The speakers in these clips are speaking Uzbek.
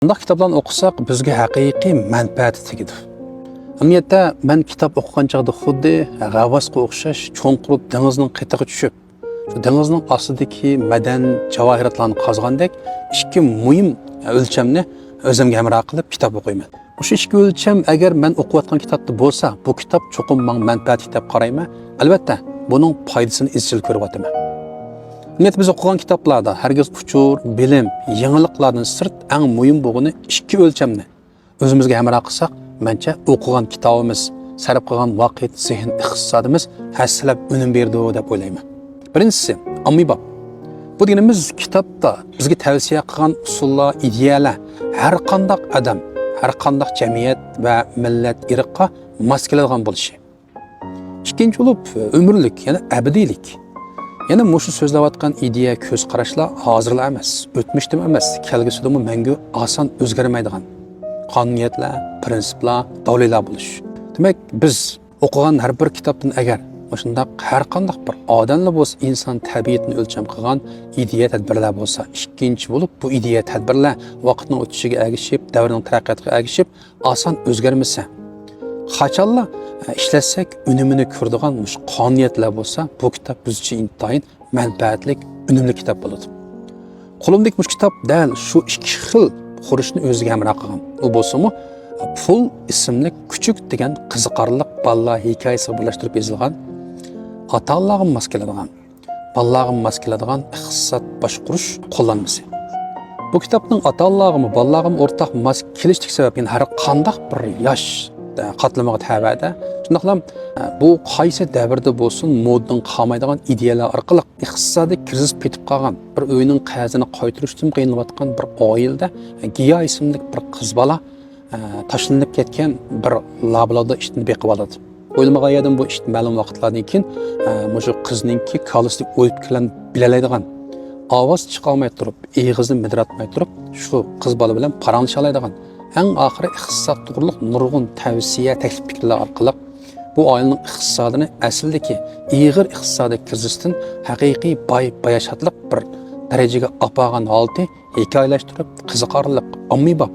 Bunday kitoblarni o'qisak, bizga haqiqiy manfaati tegadi. Amaliyotda men kitob o'qigan chog'da xuddi g'avvosga o'xshash cho'nqur dengizning qetig'iga tushib, shu dengizning ostidagi madan javohiratlarni qazgandek ikki muhim o'lchamni o'zimga hamroh qilib kitob o'qiyman. O'sha ikki o'lcham agar men o'qiyotgan kitobda bo'lsa, bu kitob cho'qim menga manfaat deb qarayman. Albatta, buning foydasini izchil ko'ryapman. Niyat biz o'qigan kitoblarda hargiz uchur, bilim, yangiliklardan sirt eng muhim bo'lgani ikki o'lchamni o'zimizga hamroh qilsak, mencha o'qigan kitobimiz, sarf qilgan vaqt, zehn, iqtisodimiz hassalab unum berdi deb o'ylayman. Birinchisi, ommabop. Bu deganimiz kitobda bizga tavsiya qilgan usullar, ideyalar har qanday odam, har qanday jamiyat va millat irqqa mos keladigan bo'lishi. Ikkinchi bo'lib, umrlik, ya'ni abadiylik. Yana mushu so'zlayotgan ideya, ko'z qarashlar hozirlar emas, o'tmishda emas, kelgusidami mangu oson o'zgarmaydigan qonuniyatlar, prinsiplar, davlatlar bo'lish. Demak, biz o'qigan har bir kitobdan agar shundaq har qanday bir odamlar bo'lsa, inson tabiatini o'lcham qilgan ideya tadbirlar bo'lsa, ikkinchi bo'lib bu ideya tadbirlar vaqtning o'tishiga ergishib, davrning taraqqiyotiga ergishib, oson o'zgarmasa, qachonlar ishlatsak unumini ko'radigan qonuniyatlar bo'lsa, bu kitob biz uchun intayin manfaatli, unumli kitob bo'ladi. Qo'limdagi bu kitob dal shu ikki xil xurishni o'ziga hamroh qilgan. U bo'lsa-mu, Pul ismli Küçük degan qiziqarli bolalar hikoyasiga birlashtirib yozilgan, ota-onalarga mos keladigan, bolalarga mos keladigan iqtisod boshqarish qo'llanmasi. Bu kitobning ota-onalarga, bolalarga o'rtaq mos kelishlik sababli har qanday bir yosh qatlamaga tavada, shundaqlam bu qaysi davrda bo'lsin, moddan qolmaydigan ideyalar orqali iqtisodiy krizis petib qolgan, bir uyning qarzini qaytarishdan qiynalib bir oilada Giya ismli bir qiz bola tashlanib ketgan bir lablada ishni beqib oladi. O'ylamagan edim bu ishni ma'lum vaqtlardan keyin shu qizninki kolislik o'lib kelgan bilalaydigan, ovoz chiqarmay turib, eg'izni midratmay turib, shu qiz bola bilan parangisha oladigan, eng oxiri iqtisod to'g'riliq nurg'un tavsiya, taklif fikrlar orqali bu oilaning iqtisodini aslidagi ig'ir iqtisodiy krizisdan haqiqiy bayashatliq bir darajaga olgan holda hikoyalashtirib, qiziqarli, ommabop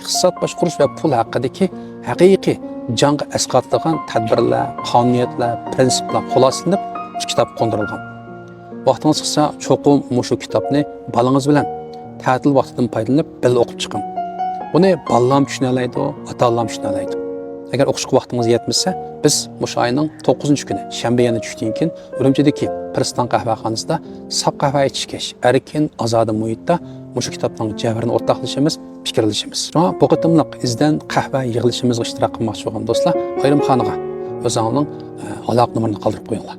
iqtisod boshqarish va pul haqidagi haqiqiy jonga asqatadigan tadbirlar, qonuniyatlar, prinsiplar xulosalanib kitob qondirilgan. Vaqtingiz qolsa, cho'qim shu kitobni bolangiz bilan ta'til vaqtidan foydalanib birga o'qib chiqing. Buni bolalar tushuna oladi, ota-onalar tushuna oladi. Agar o'qishga vaqtingiz yetmasa, biz o'sha oyning 9-kuni shanba yana tushdan keyin Urumchidagi Priston qahvaxonasida sap qahva ichishga, erkin, ozoda muhitda shu kitobning javharini o'rtoqlashamiz, fikrlashamiz. Bu qitimliq izdan qahva yig'ilishimizga ishtirok qilmoqchi bo'lgan do'stlar, ayrimxonaga o'zingizning aloqa nomerini qoldirib qo'yinglar.